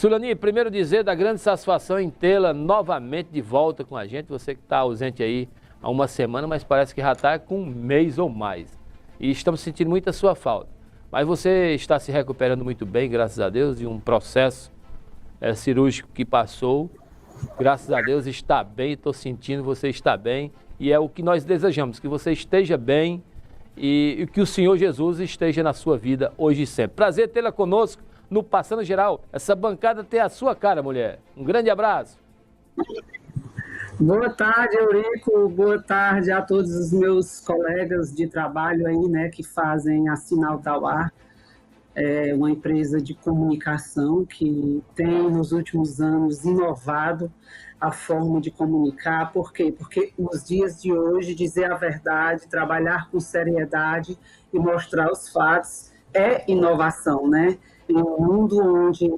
Sulani, primeiro dizer da grande satisfação em tê-la novamente de volta com a gente. Você que está ausente aí há uma semana, mas parece que já está com um mês ou mais. E estamos sentindo muito a sua falta. Mas você está se recuperando muito bem, graças a Deus, de um processo cirúrgico que passou. Graças a Deus está bem, estou sentindo, você está bem. E é o que nós desejamos, que você esteja bem e que o Senhor Jesus esteja na sua vida hoje e sempre. Prazer tê-la conosco no Passando Geral. Essa bancada tem a sua cara, mulher. Um grande abraço. Boa tarde, Eurico. Boa tarde a todos os meus colegas de trabalho aí, né, que fazem a Sinal Tauá. É uma empresa de comunicação que tem, nos últimos anos, inovado a forma de comunicar. Por quê? Porque nos dias de hoje, dizer a verdade, trabalhar com seriedade e mostrar os fatos é inovação, né? Em um mundo onde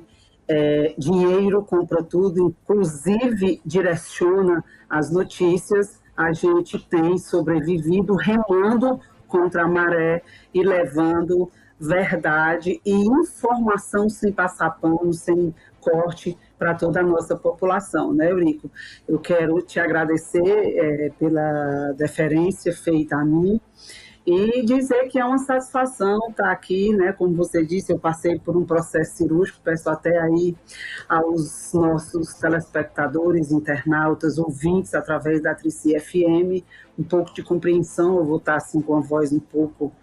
dinheiro compra tudo, inclusive direciona as notícias, a gente tem sobrevivido remando contra a maré e levando verdade e informação sem passar pano, sem corte para toda a nossa população, né, Eurico? Eu quero te agradecer pela deferência feita a mim e dizer que é uma satisfação estar aqui, né? Como você disse, eu passei por um processo cirúrgico, peço até aí aos nossos telespectadores, internautas, ouvintes, através da Trici FM, um pouco de compreensão. Eu vou estar assim com a voz um pouco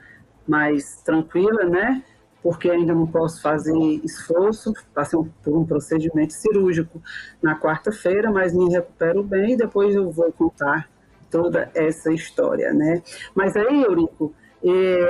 mais tranquila, né? Porque ainda não posso fazer esforço, passei por um procedimento cirúrgico na quarta-feira, mas me recupero bem e depois eu vou contar toda essa história, né? Mas aí, Eurico,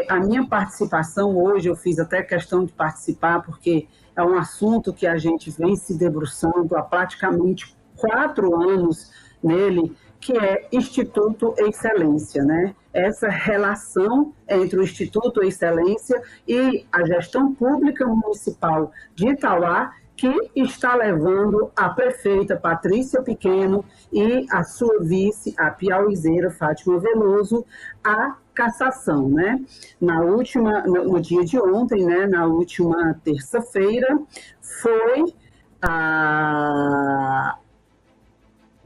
a minha participação hoje, eu fiz até questão de participar, porque é um assunto que a gente vem se debruçando há praticamente 4 anos nele, que é Instituto Excelência, né? Essa relação entre o Instituto Excelência e a gestão pública municipal de Itauá, que está levando a prefeita Patrícia Pequeno e a sua vice, a piauizeira Fátima Veloso, à cassação, né? No dia de ontem, né, na última terça-feira, foi a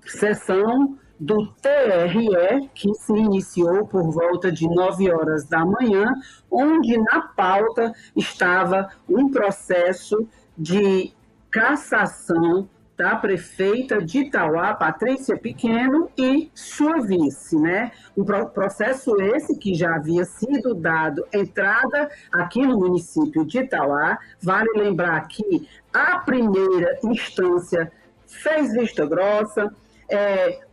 sessão do TRE, que se iniciou por volta de 9 horas da manhã, onde na pauta estava um processo de cassação da prefeita de Itauá, Patrícia Pequeno, e sua vice, né? Um processo esse que já havia sido dado entrada aqui no município de Itauá. Vale lembrar que a primeira instância fez vista grossa,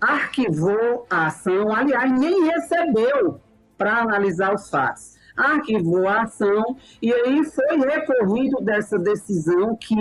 arquivou a ação, aliás, nem recebeu para analisar os fatos. Arquivou a ação e aí foi recorrido dessa decisão que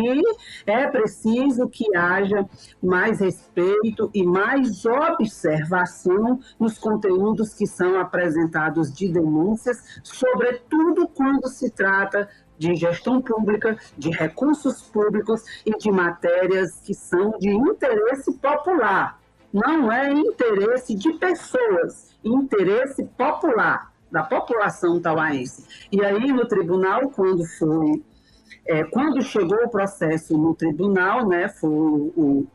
é preciso que haja mais respeito e mais observação nos conteúdos que são apresentados de denúncias, sobretudo quando se trata de gestão pública, de recursos públicos e de matérias que são de interesse popular. Não é interesse de pessoas, interesse popular, da população tauaense. E aí, no tribunal, quando chegou o processo no tribunal, né, foi o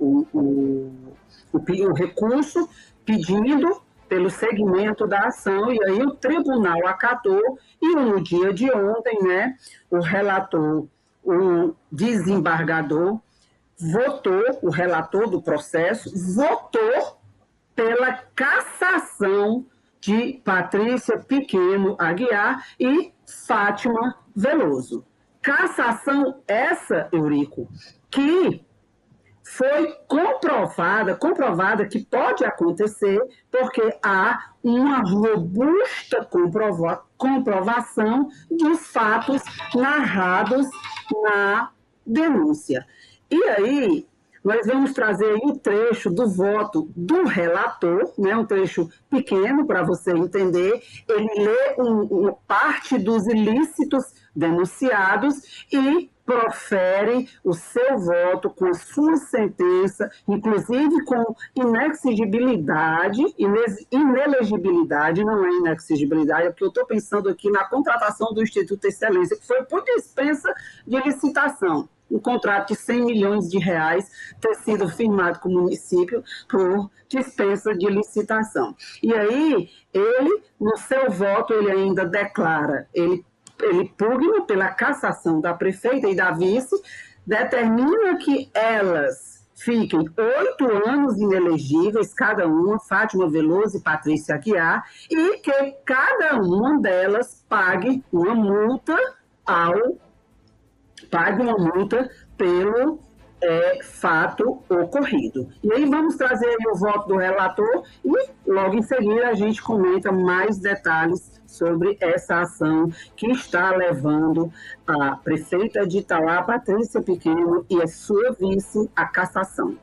recurso pedindo pelo segmento da ação, e aí o tribunal acatou, e no dia de ontem, né, o relator, o desembargador, o relator do processo, votou pela cassação de Patrícia Pequeno Aguiar e Fátima Veloso. Cassação essa, Eurico, que foi comprovada que pode acontecer, porque há uma robusta comprovação dos fatos narrados na denúncia. E aí, nós vamos trazer aí um trecho do voto do relator, né, um trecho pequeno para você entender. Ele lê uma parte dos ilícitos denunciados e profere o seu voto com a sua sentença, inclusive com inexigibilidade, inelegibilidade, não é inexigibilidade, é porque eu estou pensando aqui na contratação do Instituto Excelência, que foi por dispensa de licitação. um contrato de 100 milhões de reais ter sido firmado com o município por dispensa de licitação. E aí, ele, no seu voto, ele ainda declara, ele pugna pela cassação da prefeita e da vice, determina que elas fiquem 8 anos inelegíveis, cada uma, Fátima Veloso e Patrícia Aguiar, e que cada uma delas pague uma multa pelo fato ocorrido. E aí vamos trazer aí o voto do relator e logo em seguida a gente comenta mais detalhes sobre essa ação que está levando a prefeita de Itauá, Patrícia Pequeno, e a sua vice à cassação.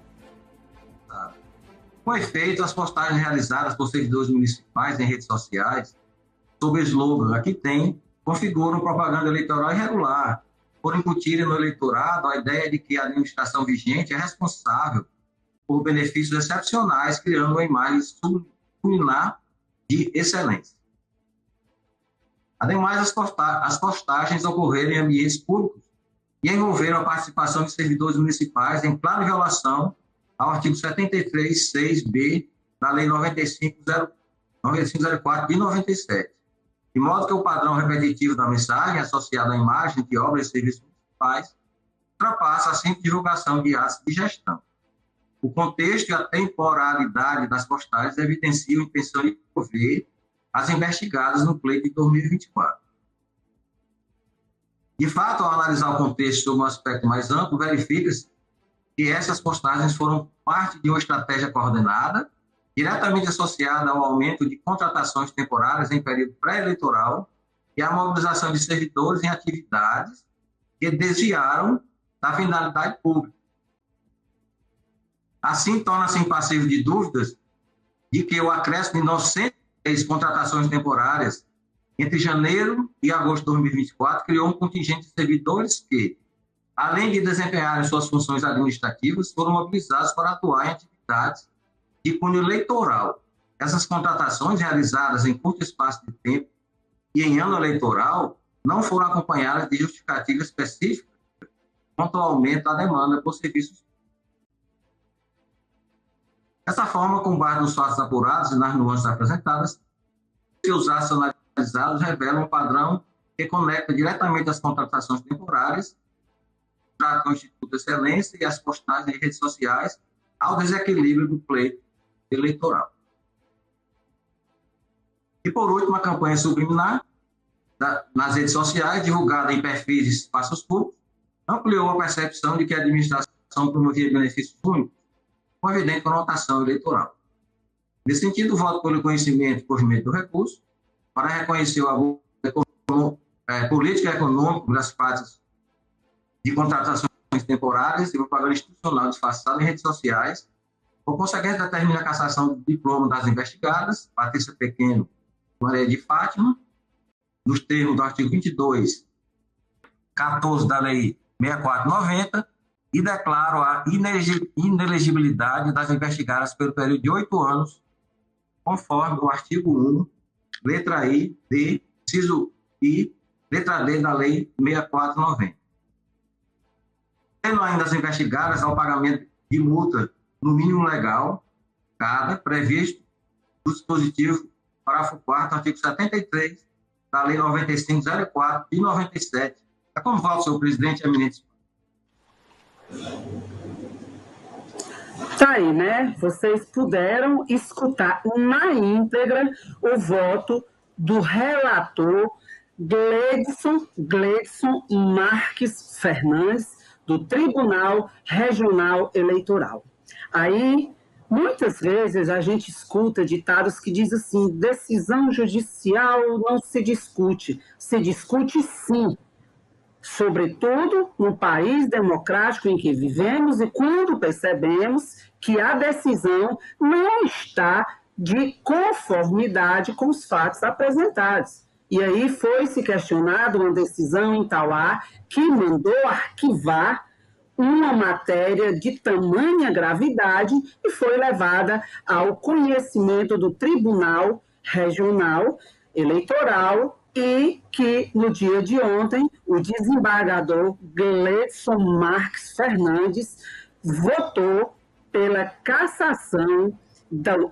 Com efeito, as postagens realizadas por servidores municipais em redes sociais sob o slogan "Aqui tem" configuram propaganda eleitoral irregular, por incutirem no eleitorado a ideia de que a administração vigente é responsável por benefícios excepcionais, criando uma imagem subliminar de excelência. Ademais, as postagens ocorreram em ambientes públicos e envolveram a participação de servidores municipais em clara violação ao artigo 73, 6b da Lei 9504 de 97, de modo que o padrão repetitivo da mensagem associado à imagem de obras e serviços municipais ultrapassa a simples divulgação de atos de gestão. O contexto e a temporalidade das postagens evidenciam a intenção de envolver as investigadas no pleito de 2024. De fato, ao analisar o contexto sob um aspecto mais amplo, verifica-se que essas postagens foram parte de uma estratégia coordenada, diretamente associada ao aumento de contratações temporárias em período pré-eleitoral e à mobilização de servidores em atividades que desviaram da finalidade pública. Assim, torna-se impassível de dúvidas de que o acréscimo de 903 contratações temporárias entre janeiro e agosto de 2024 criou um contingente de servidores que, além de desempenharem suas funções administrativas, foram mobilizados para atuar em atividades de cunho eleitoral. Essas contratações, realizadas em curto espaço de tempo e em ano eleitoral, não foram acompanhadas de justificativa específica quanto ao aumento da demanda por serviços. Dessa forma, com base nos fatos apurados e nas nuances apresentadas, os atos analisados revelam um padrão que conecta diretamente as contratações temporárias, o Instituto de Excelência e as postagens em redes sociais ao desequilíbrio do pleito eleitoral. E, por último, a campanha subliminar nas redes sociais, divulgada em perfis de espaços públicos, ampliou a percepção de que a administração promovia benefícios únicos, com evidente conotação eleitoral. Nesse sentido, voto pelo conhecimento e provimento do recurso, para reconhecer o abuso político e econômico das práticas de contratações temporárias e propaganda institucional disfarçada em redes sociais, por consequência, determina a cassação do diploma das investigadas, Patrícia Pequeno e Maria de Fátima, nos termos do artigo 22, 14 da Lei 6490, e declaro a inelegibilidade das investigadas pelo período de 8 anos, conforme o artigo 1, letra I, D, inciso I, letra D da Lei 6490. Tendo ainda as investigadas ao pagamento de multa no mínimo legal, cada, previsto no dispositivo, parágrafo 4º, artigo 73, da Lei 9504 de 97. É como voto, senhor presidente, eminente. Tá aí, né? Vocês puderam escutar na íntegra o voto do relator Gleidson Marques Fernandes, do Tribunal Regional Eleitoral. Aí, muitas vezes a gente escuta ditados que dizem assim: decisão judicial não se discute sim, sobretudo no país democrático em que vivemos e quando percebemos que a decisão não está de conformidade com os fatos apresentados. E aí foi-se questionado uma decisão em Itauá que mandou arquivar uma matéria de tamanha gravidade e foi levada ao conhecimento do Tribunal Regional Eleitoral e que, no dia de ontem, o desembargador Gleidson Marques Fernandes votou pela cassação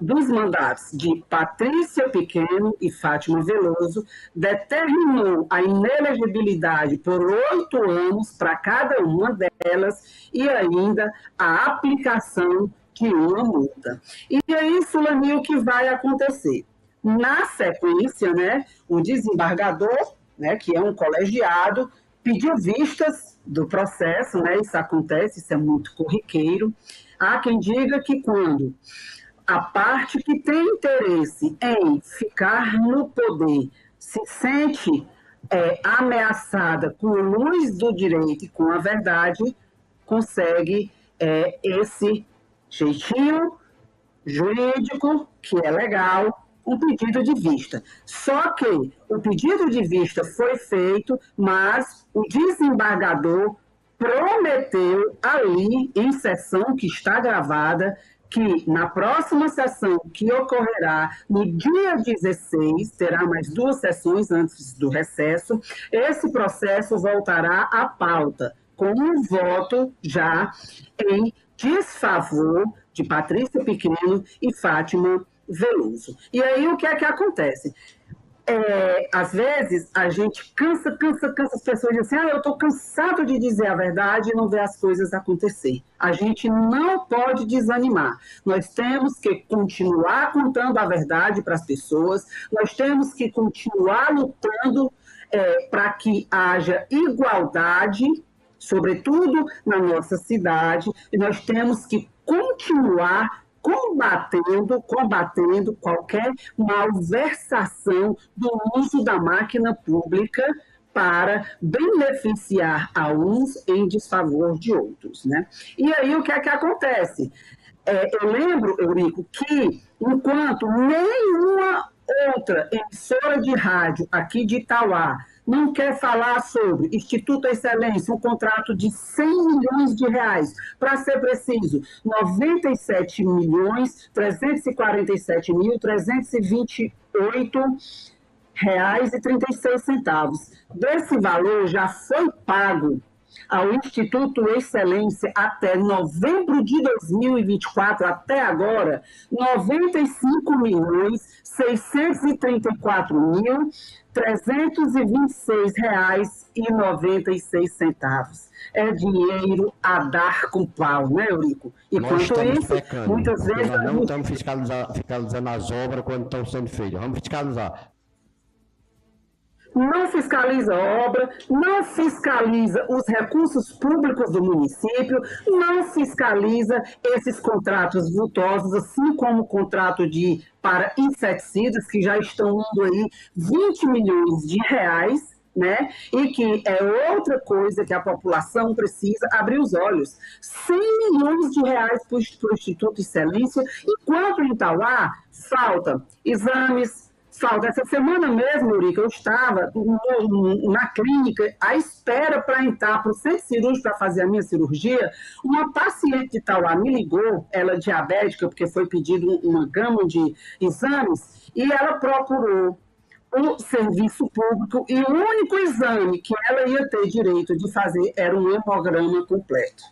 dos mandatos de Patrícia Pequeno e Fátima Veloso, determinou a inelegibilidade por 8 anos para cada uma delas e ainda a aplicação de uma multa. E é isso, Lani, o que vai acontecer. Na sequência, né, o desembargador, né, que é um colegiado, pediu vistas do processo, né, isso acontece, isso é muito corriqueiro. Há quem diga que quando a parte que tem interesse em ficar no poder se sente ameaçada com a luz do direito e com a verdade, consegue esse jeitinho jurídico, que é legal, um pedido de vista. Só que o pedido de vista foi feito, mas o desembargador prometeu ali, em sessão que está gravada, que na próxima sessão, que ocorrerá no dia 16, terá mais 2 sessões antes do recesso, esse processo voltará à pauta, com um voto já em desfavor de Patrícia Pequeno e Fátima Veloso. E aí o que é que acontece? Às vezes a gente cansa as pessoas dizem assim, eu estou cansado de dizer a verdade e não ver as coisas acontecer. A gente não pode desanimar. Nós temos que continuar contando a verdade para as pessoas, nós temos que continuar lutando para que haja igualdade, sobretudo na nossa cidade, e nós temos que continuar combatendo qualquer malversação do uso da máquina pública para beneficiar a uns em desfavor de outros, né? E aí o que é que acontece? Eu lembro, Eurico, que enquanto nenhuma outra emissora de rádio aqui de Itauá não quer falar sobre Instituto Excelência, um contrato de 100 milhões de reais, para ser preciso, 97 milhões 347 mil 328 reais e 36 centavos. Desse valor já foi pago ao Instituto Excelência até novembro de 2024, até agora, 95 milhões 634 mil 326 reais e 96 centavos. É dinheiro a dar com pau, né, Eurico? E nós quanto isso, pecando, muitas vezes... Nós não estamos fiscalizando as obras quando estão sendo feitas. Vamos fiscalizar. Não fiscaliza a obra, não fiscaliza os recursos públicos do município, não fiscaliza esses contratos vultosos, assim como o contrato para inseticidas, que já estão indo aí 20 milhões de reais, né? E que é outra coisa que a população precisa abrir os olhos. 100 milhões de reais para o Instituto Excelência, enquanto em Itauá falta exames. Essa semana mesmo, Eurico, eu estava na clínica à espera para entrar para o centro cirúrgico para fazer a minha cirurgia. Uma paciente de Itauá me ligou, ela é diabética, porque foi pedido uma gama de exames, e ela procurou o serviço público e o único exame que ela ia ter direito de fazer era um hemograma completo.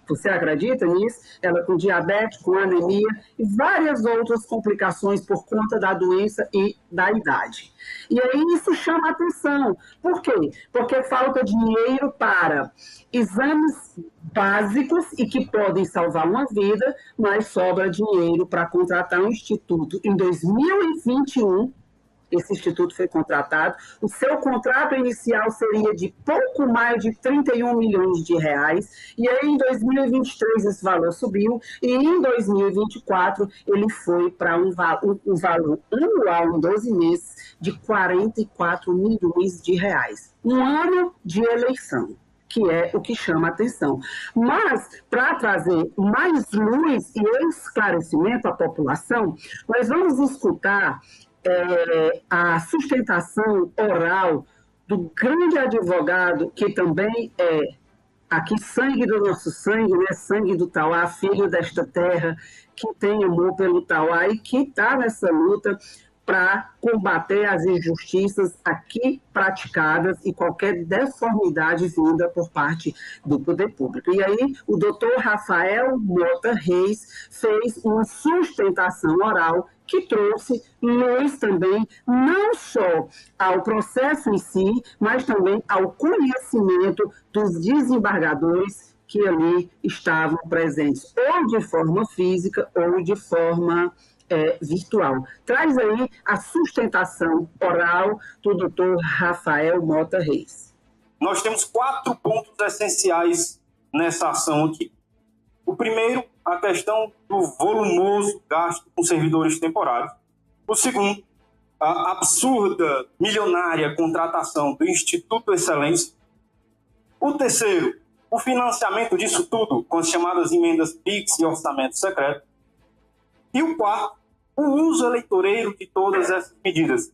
Você acredita nisso? Ela com diabetes, com anemia e várias outras complicações por conta da doença e da idade. E aí isso chama atenção. Por quê? Porque falta dinheiro para exames básicos e que podem salvar uma vida, mas sobra dinheiro para contratar um instituto. Em 2021, esse instituto foi contratado. O seu contrato inicial seria de pouco mais de 31 milhões de reais, e aí em 2023 esse valor subiu, e em 2024 ele foi para um valor anual em 12 meses de 44 milhões de reais. Um ano de eleição, que é o que chama a atenção. Mas, para trazer mais luz e esclarecimento à população, nós vamos escutar a sustentação oral do grande advogado, que também é aqui sangue do nosso sangue, né? Sangue do Tauá, filho desta terra, que tem amor pelo Tauá e que está nessa luta, para combater as injustiças aqui praticadas e qualquer deformidade vinda por parte do poder público. E aí, o doutor Rafael Mota Reis fez uma sustentação oral que trouxe luz também, não só ao processo em si, mas também ao conhecimento dos desembargadores que ali estavam presentes, ou de forma física ou de forma virtual. Traz aí a sustentação oral do doutor Rafael Mota Reis. Nós temos 4 pontos essenciais nessa ação aqui. O primeiro, a questão do volumoso gasto com servidores temporários. O segundo, a absurda, milionária contratação do Instituto Excelência. O terceiro, o financiamento disso tudo com as chamadas emendas PIX e orçamento secreto. E o quarto, o uso eleitoreiro de todas essas medidas.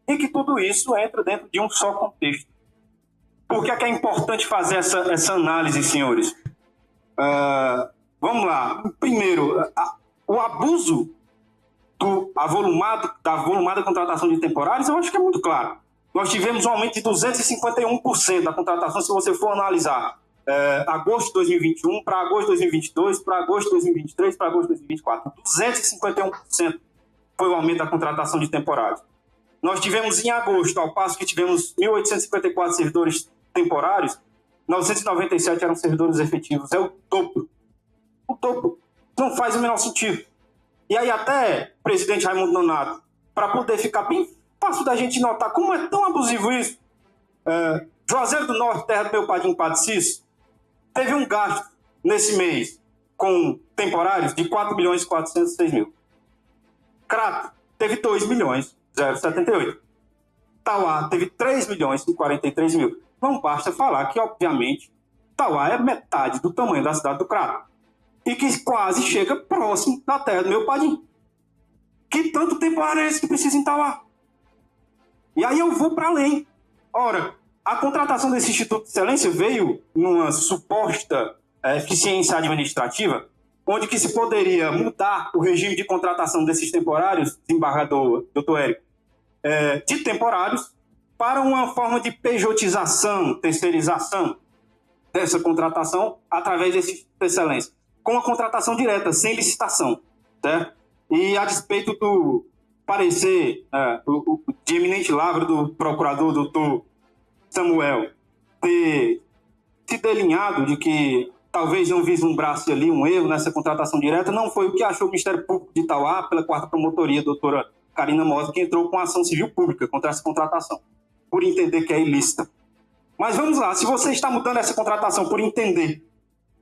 E que tudo isso entra dentro de um só contexto. Por que é importante fazer essa análise, senhores? Vamos lá. Primeiro, o abuso da volumada contratação de temporários, eu acho que é muito claro. Nós tivemos um aumento de 251% da contratação, se você for analisar agosto de 2021 para agosto de 2022, para agosto de 2023, para agosto de 2024. 251% foi o aumento da contratação de temporários. Nós tivemos em agosto, ao passo que tivemos 1.854 servidores temporários, 997 eram servidores efetivos. É o dobro. O dobro. Não faz o menor sentido. E aí até, presidente Raimundo Nonato, para poder ficar bem fácil da gente notar como é tão abusivo isso, Juazeiro do Norte, terra do meu padrinho Padre Cício, teve um gasto nesse mês com temporários de 4.406.000. Crato teve 2.078. Tauá teve 3.043.000. Não basta falar que, obviamente, Tauá é metade do tamanho da cidade do Crato e que quase chega próximo da terra do meu padrinho. Que tanto temporário é esse que precisa em Tauá? E aí eu vou para além. Ora, a contratação desse Instituto de Excelência veio numa suposta eficiência administrativa, onde que se poderia mudar o regime de contratação desses temporários, desembargador Dr. Érico, de temporários, para uma forma de pejotização, terceirização dessa contratação através desse Instituto de Excelência, com a contratação direta, sem licitação, certo? E a despeito do parecer de eminente lavra do procurador doutor Samuel ter se delinhado de que talvez não vislumbrasse ali um erro nessa contratação direta, não foi o que achou o Ministério Público de Itauá, pela 4ª Promotoria, doutora Karina Mota, que entrou com ação civil pública contra essa contratação, por entender que é ilícita. Mas vamos lá, se você está mudando essa contratação por entender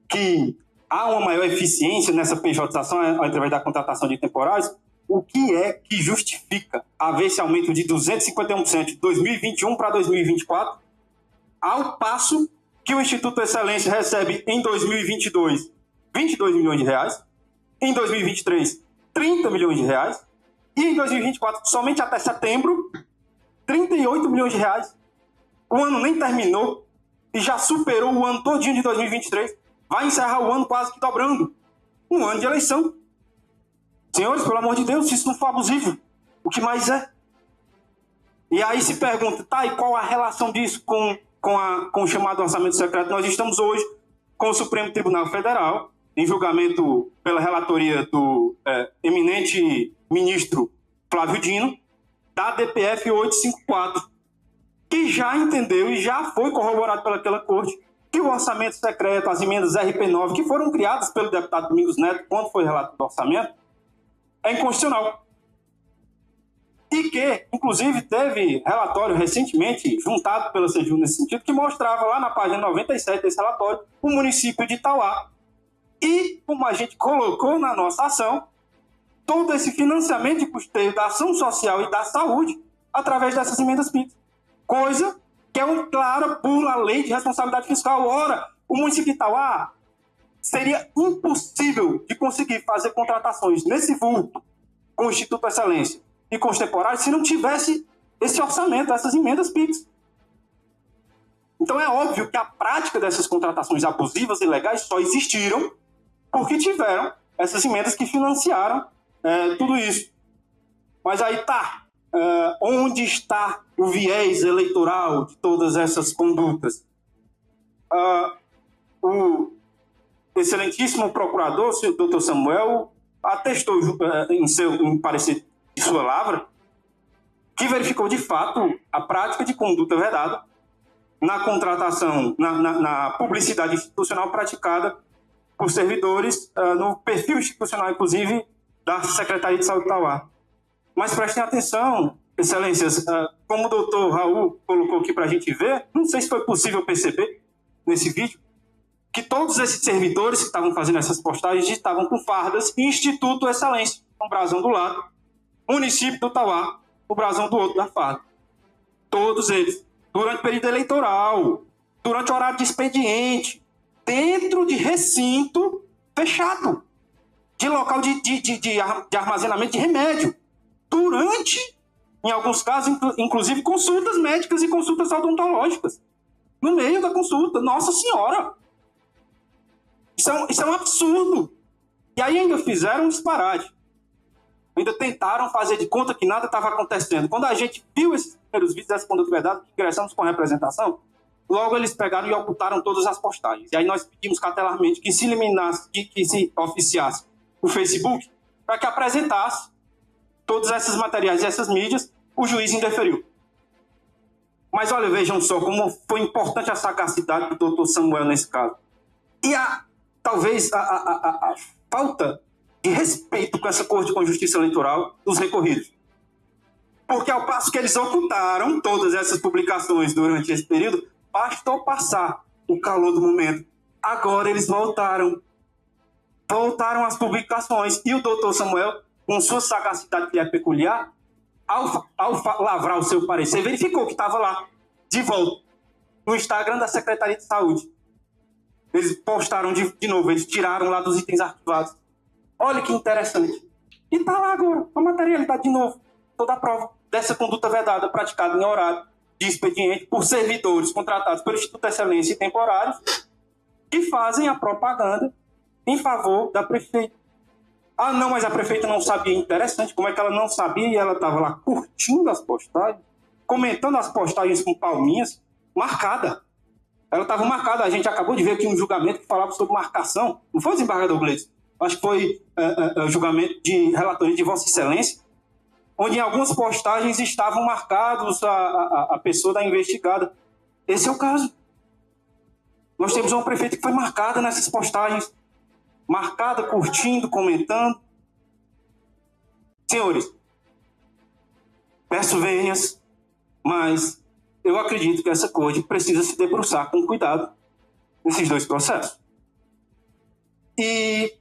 que há uma maior eficiência nessa pejotização através da contratação de temporários, o que é que justifica haver esse aumento de 251% de 2021 para 2024, ao passo que o Instituto Excelência recebe em 2022 22 milhões de reais, em 2023 30 milhões de reais e em 2024, somente até setembro, 38 milhões de reais. O ano nem terminou e já superou o ano todinho de 2023. Vai encerrar o ano quase que dobrando. Um ano de eleição. Senhores, pelo amor de Deus, se isso não for abusivo, o que mais é? E aí se pergunta, tá, e qual a relação disso com o chamado orçamento secreto? Nós estamos hoje com o Supremo Tribunal Federal, em julgamento pela relatoria do eminente ministro Flávio Dino, da DPF 854, que já entendeu e já foi corroborado pelaquela corte que o orçamento secreto, as emendas RP9, que foram criadas pelo deputado Domingos Neto quando foi relato do orçamento, é inconstitucional. E que, inclusive, teve relatório recentemente, juntado pela CEJU nesse sentido, que mostrava lá na página 97 desse relatório o município de Itauá. E, como a gente colocou na nossa ação, todo esse financiamento de custeio da ação social e da saúde através dessas emendas PIX. Coisa que é uma clara bula lei de responsabilidade fiscal. Ora, o município de Itauá seria impossível de conseguir fazer contratações nesse vulto com o Instituto Excelência e com os temporários se não tivesse esse orçamento, essas emendas PIX. Então é óbvio que a prática dessas contratações abusivas e ilegais só existiram porque tiveram essas emendas que financiaram tudo isso. Mas aí tá, onde está o viés eleitoral de todas essas condutas? O excelentíssimo procurador, o doutor Samuel, atestou em parecer de sua lavra que verificou de fato a prática de conduta vedada na contratação, na publicidade institucional praticada por servidores no perfil institucional, inclusive, da Secretaria de Saúde de Tauá. Mas prestem atenção, excelências, como o doutor Raul colocou aqui para a gente ver, não sei se foi possível perceber nesse vídeo, que todos esses servidores que estavam fazendo essas postagens estavam com fardas Instituto Excelência, com o brasão do lado, município do Tauá, o brasão do outro da farda. Todos eles, durante o período eleitoral, durante o horário de expediente, dentro de recinto fechado, de local de armazenamento de remédio, durante, em alguns casos, inclusive consultas médicas e consultas odontológicas, no meio da consulta. Nossa Senhora! Isso é um absurdo. E aí ainda fizeram um disparate. Ainda tentaram fazer de conta que nada estava acontecendo. Quando a gente viu esses primeiros vídeos dessa conduta vedada, que ingressamos com representação, logo eles pegaram e ocultaram todas as postagens. E aí nós pedimos cautelarmente que se eliminasse, que se oficiasse o Facebook, para que apresentasse todos esses materiais e essas mídias. O juiz indeferiu. Mas olha, vejam só como foi importante a sagacidade do doutor Samuel nesse caso. E talvez a falta de respeito com essa Corte com Justiça Eleitoral dos recorridos. Porque ao passo que eles ocultaram todas essas publicações durante esse período, bastou passar o calor do momento. Agora eles voltaram às publicações. E o doutor Samuel, com sua sagacidade que é peculiar, ao lavrar o seu parecer, verificou que estava lá, de volta, no Instagram da Secretaria de Saúde. Eles postaram de novo, eles tiraram lá dos itens arquivados. Olha que interessante. E está lá agora, a materialidade de novo, toda a prova dessa conduta vedada praticada em horário de expediente por servidores contratados pelo Instituto de Excelência e temporários que fazem a propaganda em favor da prefeita. Ah, não, mas a prefeita não sabia. Interessante, como é que ela não sabia e ela estava lá curtindo as postagens, comentando as postagens com palminhas, marcada. Ela estava marcada. A gente acabou de ver aqui um julgamento que falava sobre marcação. Não foi, desembargador Gleides? Acho que foi julgamento de relatoria de Vossa Excelência, onde em algumas postagens estavam marcados a pessoa da investigada. Esse é o caso. Nós temos uma prefeita que foi marcada nessas postagens, marcada, curtindo, comentando. Senhores, peço vênias, mas eu acredito que essa corte precisa se debruçar com cuidado nesses dois processos. E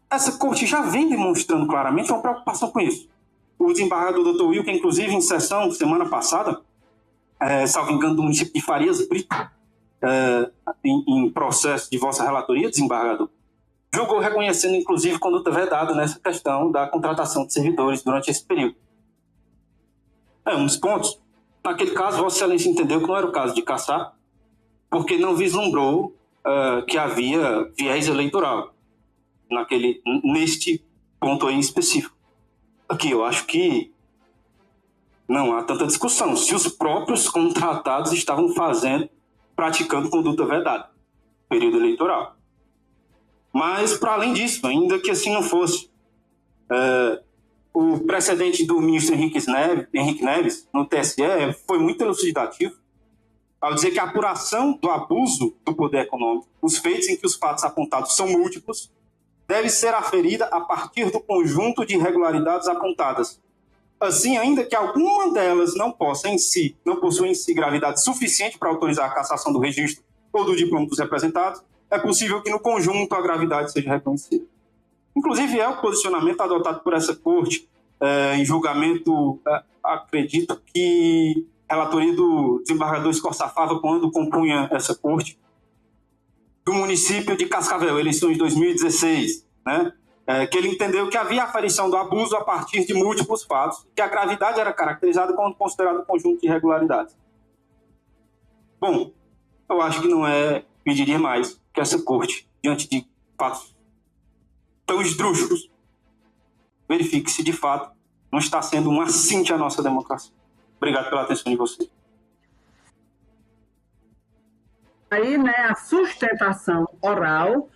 essa corte já vem demonstrando claramente uma preocupação com isso. O desembargador Dr. Will, que inclusive em sessão semana passada, salvo engano, do município de Farias Brito, em processo de vossa relatoria, desembargador, julgou reconhecendo inclusive conduta vedada nessa questão da contratação de servidores durante esse período. Um dos pontos, naquele caso, Vossa Excelência entendeu que não era o caso de caçar, porque não vislumbrou que havia viés eleitoral neste ponto aí específico. Aqui eu acho que não há tanta discussão. Se os próprios contratados estavam praticando conduta vedada, período eleitoral. Mas, para além disso, ainda que assim não fosse, o precedente do ministro Henrique Neves, no TSE, foi muito elucidativo, ao dizer que a apuração do abuso do poder econômico, os feitos em que os fatos apontados são múltiplos, deve ser aferida a partir do conjunto de irregularidades apontadas. Assim, ainda que alguma delas não possua em si gravidade suficiente para autorizar a cassação do registro ou do diploma dos representados, é possível que no conjunto a gravidade seja reconhecida. Inclusive, é o posicionamento adotado por essa corte em julgamento, acredito que relatoria do desembargador Escorçafava, quando compunha essa corte, do município de Cascavel, eleições de 2016, né? Que ele entendeu que havia aferição do abuso a partir de múltiplos fatos, que a gravidade era caracterizada como considerado conjunto de irregularidades. Bom, eu acho que não é pedir demais que essa corte, diante de fatos tão esdrúxulos, verifique se de fato não está sendo um assinte à nossa democracia. Obrigado pela atenção de vocês. Aí, né, a sustentação oral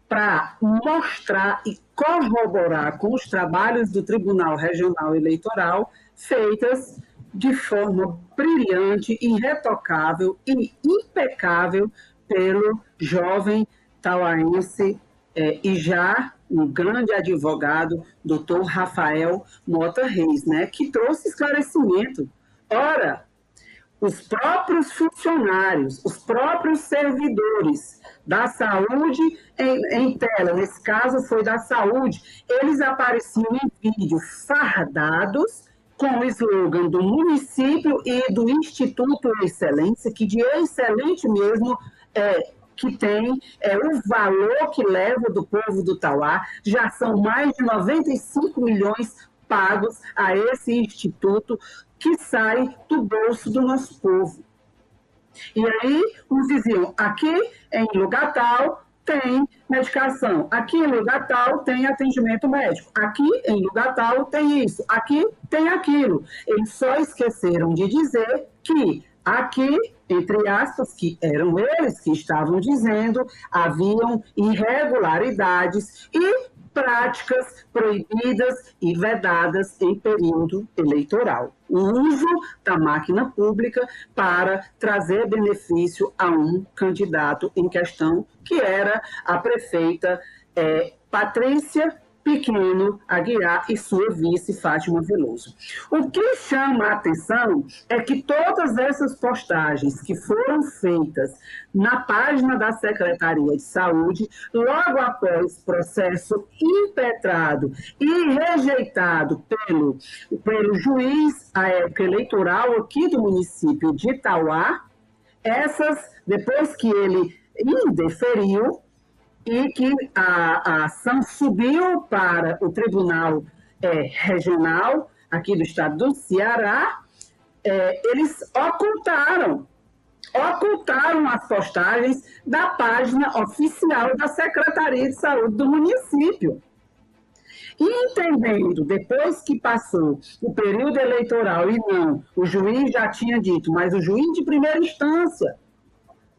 para mostrar e corroborar com os trabalhos do Tribunal Regional Eleitoral, feitas de forma brilhante, irretocável e impecável pelo jovem tauaense e já um grande advogado, doutor Rafael Mota Reis, né, que trouxe esclarecimento. Ora, os próprios funcionários, os próprios servidores da saúde em tela, nesse caso foi da saúde, eles apareciam em vídeo fardados com o slogan do município e do Instituto Excelência, que de excelente mesmo que tem o valor que leva do povo do Tauá, já são mais de 95 milhões pagos a esse instituto que sai do bolso do nosso povo. E aí, uns diziam, aqui em lugar tal tem medicação, aqui em lugar tal tem atendimento médico, aqui em lugar tal tem isso, aqui tem aquilo. Eles só esqueceram de dizer que aqui, entre aspas, que eram eles que estavam dizendo, haviam irregularidades e práticas proibidas e vedadas em período eleitoral. O uso da máquina pública para trazer benefício a um candidato em questão, que era a prefeita Patrícia Pequeno Aguiar e sua vice Fátima Veloso. O que chama a atenção é que todas essas postagens que foram feitas na página da Secretaria de Saúde, logo após processo impetrado e rejeitado pelo juiz à época eleitoral aqui do município de Tauá, depois que ele indeferiu, e que a ação subiu para o Tribunal Regional, aqui do estado do Ceará, eles ocultaram as postagens da página oficial da Secretaria de Saúde do município. E entendendo, depois que passou o período eleitoral, e não, o juiz já tinha dito, mas o juiz de primeira instância,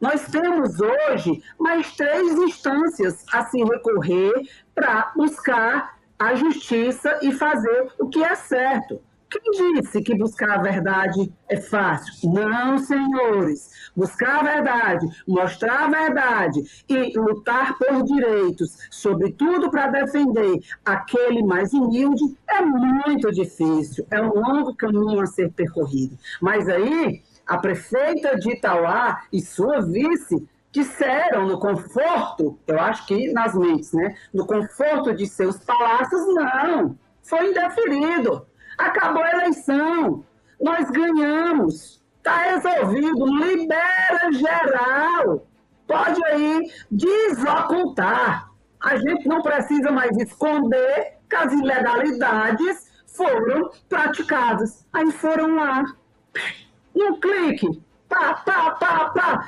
nós temos hoje mais 3 instâncias a se recorrer para buscar a justiça e fazer o que é certo. Quem disse que buscar a verdade é fácil? Não, senhores. Buscar a verdade, mostrar a verdade e lutar por direitos, sobretudo para defender aquele mais humilde, é muito difícil. É um longo caminho a ser percorrido. Mas aí, a prefeita de Itauá e sua vice disseram no conforto, eu acho que nas mentes, né? No conforto de seus palácios, não. Foi indeferido. Acabou a eleição. Nós ganhamos. Está resolvido. Libera geral. Pode aí desocultar. A gente não precisa mais esconder que as ilegalidades foram praticadas. Aí foram lá. Um clique,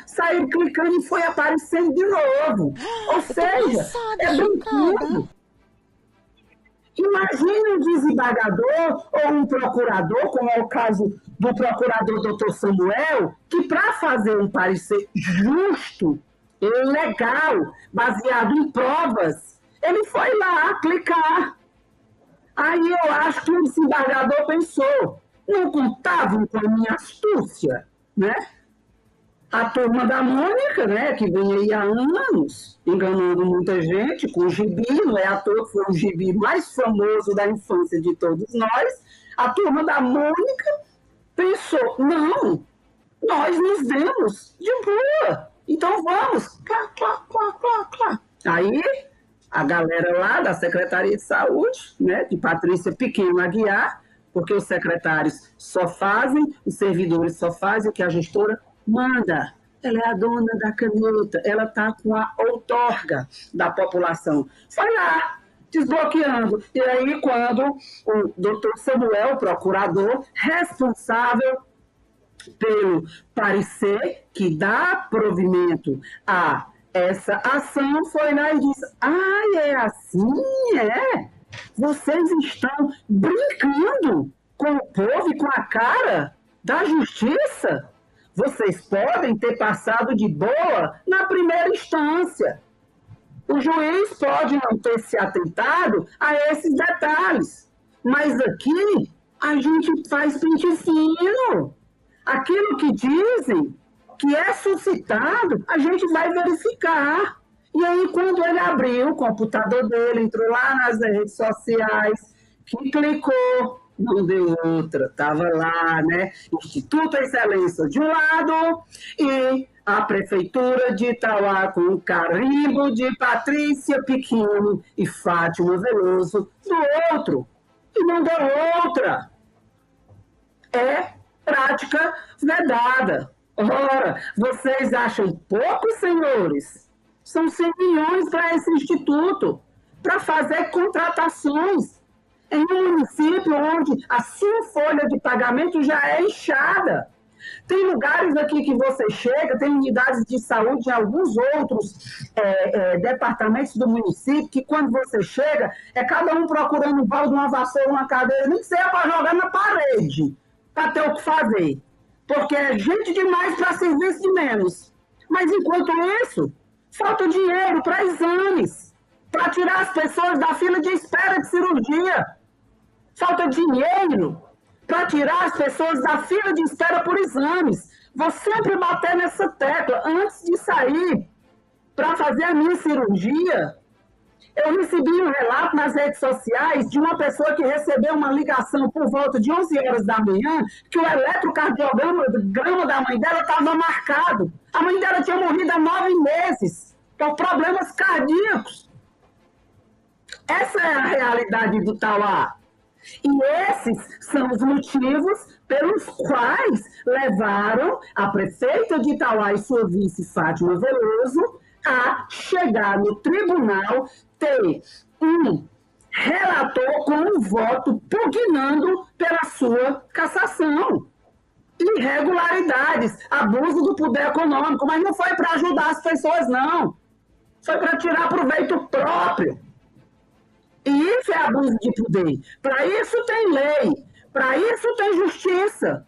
saíram clicando e foi aparecendo de novo. Ou seja, é brinquedo. Imagine um desembargador ou um procurador, como é o caso do procurador Dr. Samuel, que para fazer um parecer justo, legal, baseado em provas, ele foi lá clicar. Aí eu acho que o desembargador pensou, não contavam com a minha astúcia, né? A turma da Mônica, né, que vem aí há anos, enganando muita gente com o gibi, não é à toa que foi o gibi mais famoso da infância de todos nós. A turma da Mônica pensou, não, nós nos demos de boa, então vamos, clá. Aí, a galera lá da Secretaria de Saúde, né, de Patrícia Pequeno Aguiar, porque os secretários só fazem, os servidores só fazem o que a gestora manda. Ela é a dona da caneta, ela está com a outorga da população. Foi lá, desbloqueando. E aí, quando o doutor Samuel, procurador, responsável pelo parecer que dá provimento a essa ação, foi lá e disse, é assim, Vocês estão brincando com o povo e com a cara da justiça? Vocês podem ter passado de boa na primeira instância. O juiz pode não ter se atentado a esses detalhes. Mas aqui a gente faz pente fino. Aquilo que dizem que é suscitado, a gente vai verificar. E aí, quando ele abriu o computador dele, entrou lá nas redes sociais, que clicou, não deu outra, estava lá, né? Instituto Excelência de um lado e a Prefeitura de Itauá com o carimbo de Patrícia Pequeno e Fátima Veloso do outro. E não deu outra. É prática vedada. Ora, vocês acham pouco, senhores? São 100 milhões para esse instituto, para fazer contratações em um município onde a sua folha de pagamento já é inchada. Tem lugares aqui que você chega, tem unidades de saúde em alguns outros departamentos do município, que quando você chega, é cada um procurando um balde, uma vassoura, uma cadeira, nem que seja para jogar na parede, para ter o que fazer. Porque é gente demais para serviço de menos. Mas enquanto isso, falta dinheiro para exames, para tirar as pessoas da fila de espera de cirurgia. Falta dinheiro para tirar as pessoas da fila de espera por exames. Vou sempre bater nessa tecla. Antes de sair para fazer a minha cirurgia, eu recebi um relato nas redes sociais de uma pessoa que recebeu uma ligação por volta de 11 horas da manhã, que o eletrocardiograma da mãe dela estava marcado. A mãe dela tinha morrido há 9 meses, por problemas cardíacos. Essa é a realidade do Itauá. E esses são os motivos pelos quais levaram a prefeita de Itauá e sua vice Fátima Veloso a chegar no tribunal, ter um relator com um voto pugnando pela sua cassação. Irregularidades, abuso do poder econômico, mas não foi para ajudar as pessoas, não. Foi para tirar proveito próprio. E isso é abuso de poder. Para isso tem lei, para isso tem justiça.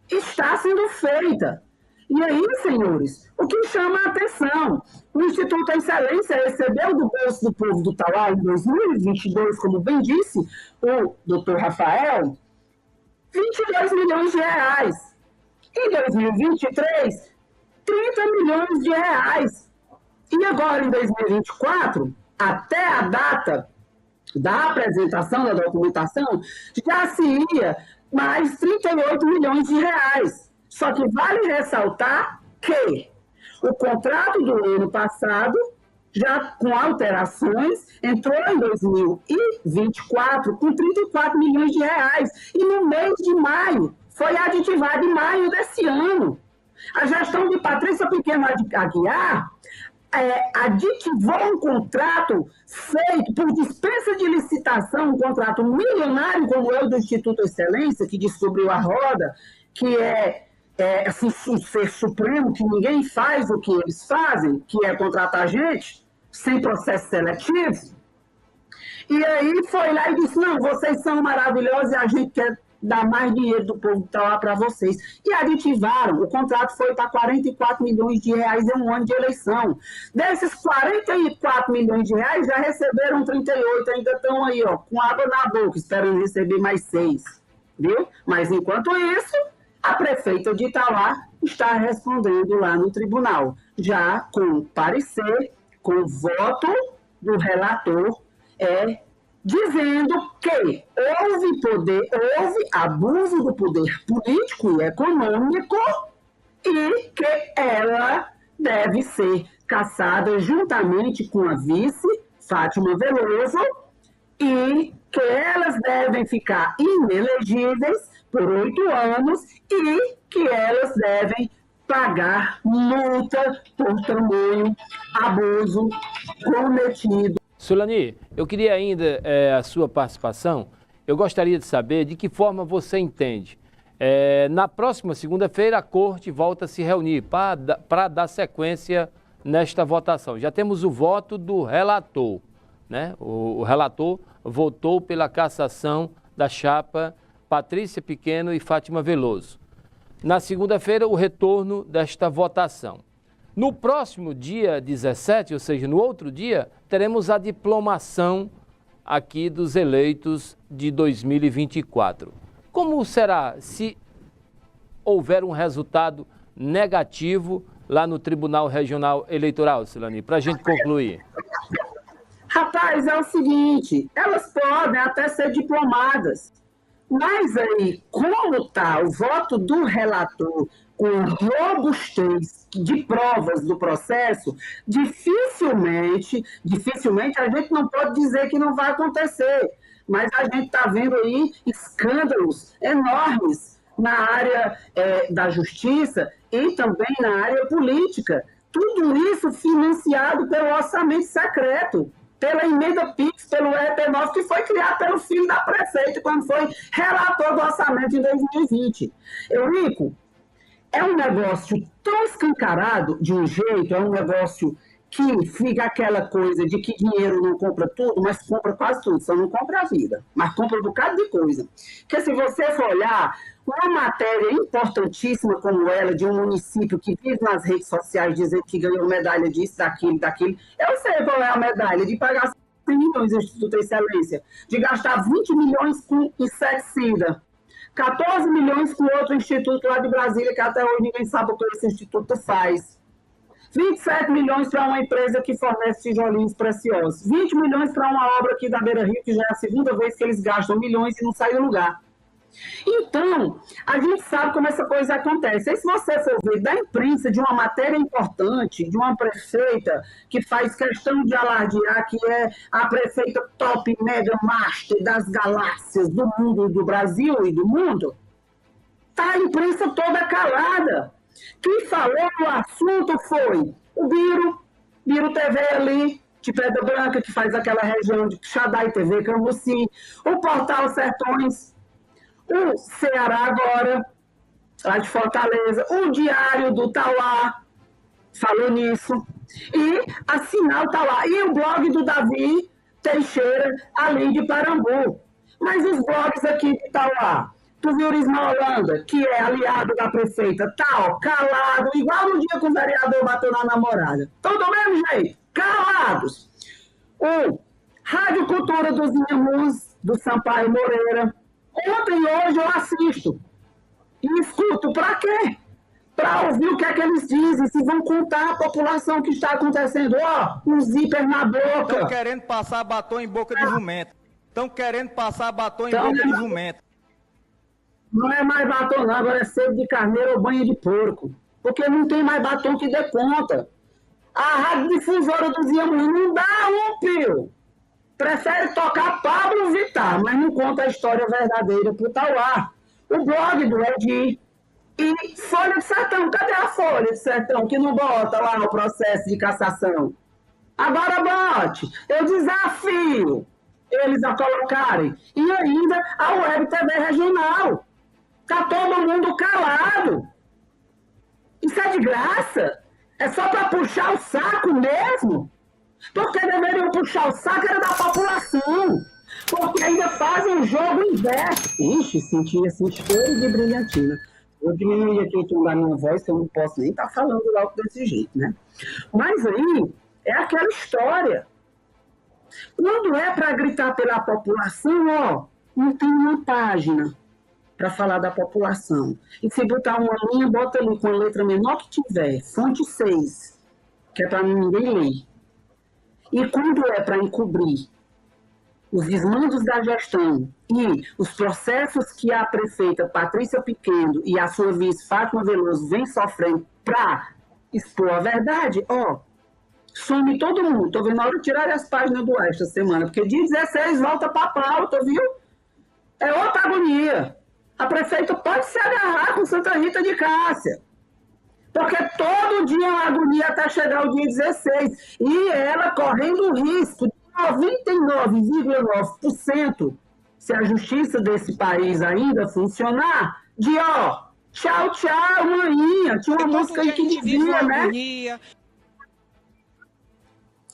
Está sendo feita. E aí, senhores, o que chama a atenção? O Instituto Excelência recebeu do bolso do povo do Itauá em 2022, como bem disse o doutor Rafael, 22 milhões de reais. Em 2023, 30 milhões de reais. E agora, em 2024, até a data da apresentação da documentação, já se ia mais 38 milhões de reais. Só que vale ressaltar que o contrato do ano passado, já com alterações, entrou em 2024 com 34 milhões de reais. E no mês de maio, foi aditivado em maio desse ano. A gestão de Patrícia Pequeno Aguiar aditivou um contrato feito por dispensa de licitação, um contrato milionário como é o do Instituto Excelência, que descobriu a roda, que é assim, um ser supremo, que ninguém faz o que eles fazem, que é contratar gente, sem processo seletivo. E aí foi lá e disse, não, vocês são maravilhosos e a gente quer dar mais dinheiro do povo que está lá para vocês. E aditivaram, o contrato foi para 44 milhões de reais em um ano de eleição. Desses 44 milhões de reais, já receberam 38, ainda estão aí, ó, com água na boca, esperando receber mais 6, viu? Mas enquanto isso, a prefeita de Itauá está respondendo lá no tribunal, já com parecer, com voto do relator, dizendo que houve abuso do poder político e econômico e que ela deve ser cassada juntamente com a vice, Fátima Veloso, e que elas devem ficar inelegíveis por 8 anos e que elas devem pagar multa por tamanho abuso cometido. Sulani, eu queria ainda a sua participação. Eu gostaria de saber de que forma você entende. Na próxima segunda-feira, a Corte volta a se reunir para dar sequência nesta votação. Já temos o voto do relator, né? O relator votou pela cassação da chapa Patrícia Pequeno e Fátima Veloso. Na segunda-feira, o retorno desta votação. No próximo dia 17, ou seja, no outro dia, teremos a diplomação aqui dos eleitos de 2024. Como será se houver um resultado negativo lá no Tribunal Regional Eleitoral, Silani, para a gente concluir? Rapaz, é o seguinte, elas podem até ser diplomadas, mas aí, como está o voto do relator com robustez de provas do processo, dificilmente a gente não pode dizer que não vai acontecer, mas a gente está vendo aí escândalos enormes na área da justiça e também na área política. Tudo isso financiado pelo orçamento secreto, pela emenda PIX, pelo EP9, que foi criado pelo filho da prefeita quando foi relator do orçamento em 2020. Eurico, é um negócio tão escancarado de um jeito, é um negócio que fica aquela coisa de que dinheiro não compra tudo, mas compra quase tudo, só não compra a vida, mas compra um bocado de coisa. Porque se você for olhar uma matéria importantíssima como ela, de um município que vive nas redes sociais dizendo que ganhou medalha disso, daquilo, eu sei qual é a medalha, de pagar 100 milhões no Instituto Excelência, de gastar 20 milhões com inseticida, 14 milhões com outro instituto lá de Brasília, que até hoje ninguém sabe o que esse instituto faz. 27 milhões para uma empresa que fornece tijolinhos preciosos. 20 milhões para uma obra aqui da Beira Rio, que já é a segunda vez que eles gastam milhões e não sai do lugar. Então, a gente sabe como essa coisa acontece. E se você for ver da imprensa de uma matéria importante, de uma prefeita que faz questão de alardear que é a prefeita top mega master das galáxias do mundo, do Brasil e do mundo, tá a imprensa toda calada. Quem falou no assunto foi o Biro TV ali, de Pedra Branca, que faz aquela região de Xadai TV, Cambuci, o Portal Sertões, o Ceará Agora, lá de Fortaleza, o Diário do Tauá, falou nisso, e a Sinal Tauá, e o blog do Davi Teixeira, ali de Parambu. Mas os blogs aqui de Tauá, tu viu o Ismael Holanda, que é aliado da prefeita, tal, calado, igual no dia que o vereador bateu na namorada. Então, do mesmo jeito, calados. O Rádio Cultura dos Inhamus, do Sampaio Moreira. Ontem e hoje eu assisto e escuto. Para quê? Para ouvir o que é que eles dizem, se vão contar a população o que está acontecendo. Ó, um zíper na boca. Estão querendo passar batom em boca de jumento. Estão querendo passar batom em boca de jumento. Não é mais batom, não, agora é sebo de carneiro ou banha de porco. Porque não tem mais batom que dê conta. A rádio difusora dos Inhamus não dá um pio. Prefere tocar Pablo Vittar, mas não conta a história verdadeira pro Tauá. O blog do Edi. E Folha de Sertão, cadê a Folha de Sertão que não bota lá no processo de cassação? Agora bote. Eu desafio eles a colocarem. E ainda a Web TV Regional. Tá todo mundo calado. Isso é de graça? É só para puxar o saco mesmo? Porque deveriam puxar o saco era da população. Porque ainda fazem o jogo inverso. Ixi, senti assim, cheiro de brilhantina. Vou diminuir aqui o tom da minha voz, que eu não posso nem estar falando alto desse jeito, né? Mas aí, é aquela história. Quando é para gritar pela população, ó, não tem uma página para falar da população. E se botar uma linha, bota ali com a letra menor que tiver, fonte 6, que é para ninguém ler. E quando é para encobrir os desmandos da gestão e os processos que a prefeita Patrícia Pequeno e a sua vice Fátima Veloso vem sofrendo para expor a verdade, ó, some todo mundo. Estou vendo a hora de tirar as páginas do esta semana, porque dia 16 volta para a pauta, viu? É outra agonia. A prefeita pode se agarrar com Santa Rita de Cássia. Porque todo dia é uma agonia até chegar o dia 16. E ela correndo o risco de 99,9%, se a justiça desse país ainda funcionar, de ó, tchau, tchau, maninha. Tinha uma música aí que dizia, né?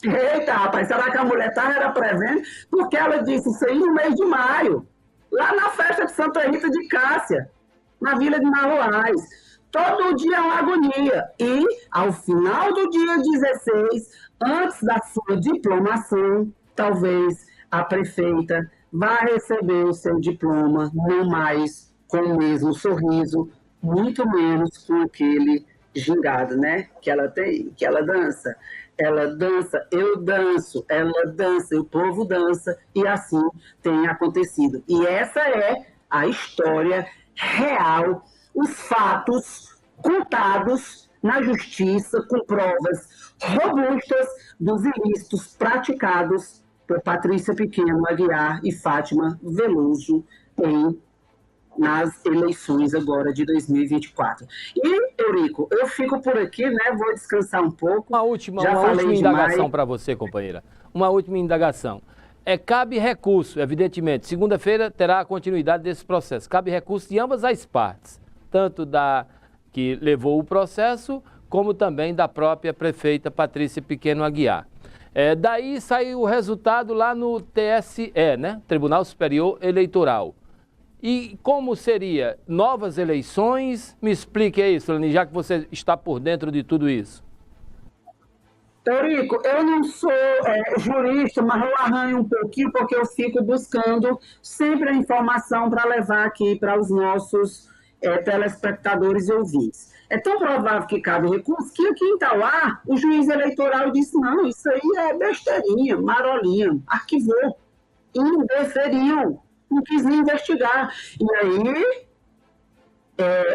Eita, rapaz, será que a mulher era prevendo? Porque ela disse isso aí no mês de maio, lá na festa de Santa Rita de Cássia, na Vila de Marroais. Todo dia é uma agonia. E, ao final do dia 16, antes da sua diplomação, talvez a prefeita vá receber o seu diploma, não mais com o mesmo sorriso, muito menos com aquele gingado, né? Que ela tem, que ela dança. Ela dança, eu danço, ela dança, o povo dança, e assim tem acontecido. E essa é a história real, os fatos contados na justiça, com provas robustas dos ilícitos praticados por Patrícia Pequeno Aguiar e Fátima Veloso nas eleições agora de 2024. E, Eurico, eu fico por aqui, né? Vou descansar um pouco. Uma última indagação para você, companheira. Uma última indagação. Cabe recurso, evidentemente. Segunda-feira terá a continuidade desse processo. Cabe recurso de ambas as partes, tanto da que levou o processo, como também da própria prefeita Patrícia Pequeno Aguiar. Daí saiu o resultado lá no TSE, né? Tribunal Superior Eleitoral. E como seria? Novas eleições? Me explique aí, Suelane, já que você está por dentro de tudo isso. Eurico, eu não sou jurista, mas eu arranho um pouquinho porque eu fico buscando sempre a informação para levar aqui para os nossos telespectadores e ouvintes. É tão provável que cabe recurso que aqui em Itauá o juiz eleitoral disse, não, isso aí é besteirinha, marolinha, arquivou, indeferiu, não quis nem investigar. E aí,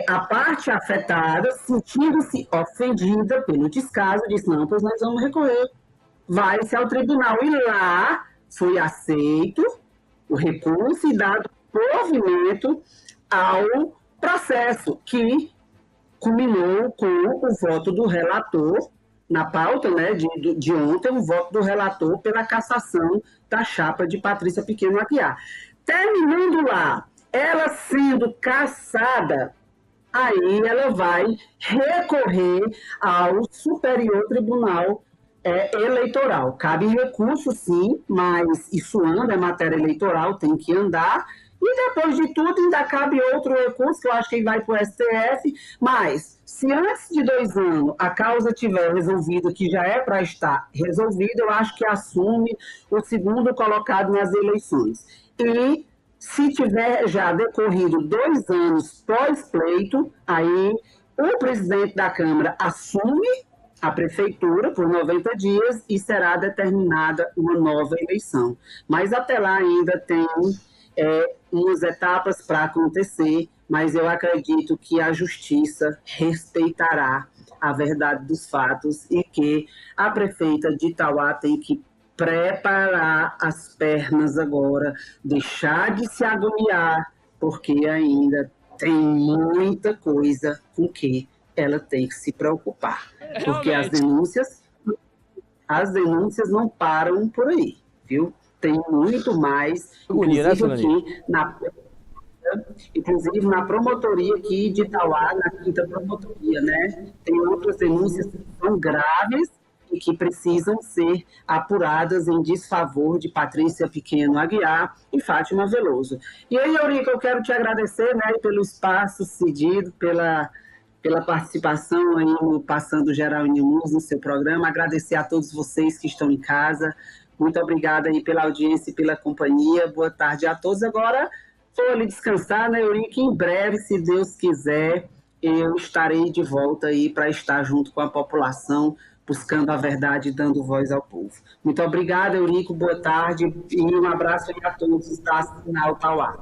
a parte afetada, sentindo-se ofendida pelo descaso, disse, não, pois nós vamos recorrer. Vai-se ao tribunal. E lá foi aceito o recurso e dado provimento ao processo, que culminou com o voto do relator, na pauta, né, de ontem, o voto do relator pela cassação da chapa de Patrícia Pequeno Aguiar. Terminando lá, ela sendo cassada, aí ela vai recorrer ao Superior Tribunal Eleitoral. Cabe recurso, sim, mas isso anda, é matéria eleitoral, tem que andar. E depois de tudo, ainda cabe outro recurso, que eu acho que vai para o STF, mas se antes de 2 anos a causa tiver resolvida, que já é para estar resolvida, eu acho que assume o segundo colocado nas eleições. E se tiver já decorrido 2 anos pós-pleito, aí o presidente da Câmara assume a prefeitura por 90 dias e será determinada uma nova eleição. Mas até lá ainda tem umas etapas para acontecer, mas eu acredito que a justiça respeitará a verdade dos fatos e que a prefeita de Itauá tem que preparar as pernas agora, deixar de se agoniar, porque ainda tem muita coisa com que ela tem que se preocupar. Porque as denúncias não param por aí, viu? Tem muito mais, inclusive na promotoria aqui de Itauá, na 5ª promotoria, né? Tem outras denúncias que são graves e que precisam ser apuradas em desfavor de Patrícia Pequeno Aguiar e Fátima Veloso. E aí, Eurico, eu quero te agradecer, né, pelo espaço cedido, pela participação aí no Passando Geral News, no seu programa. Agradecer a todos vocês que estão em casa. Muito obrigada aí pela audiência e pela companhia. Boa tarde a todos. Agora, vou ali descansar, né, Eurico? Em breve, se Deus quiser, eu estarei de volta aí para estar junto com a população, buscando a verdade e dando voz ao povo. Muito obrigada, Eurico. Boa tarde e um abraço aí a todos da Sinal Itauá.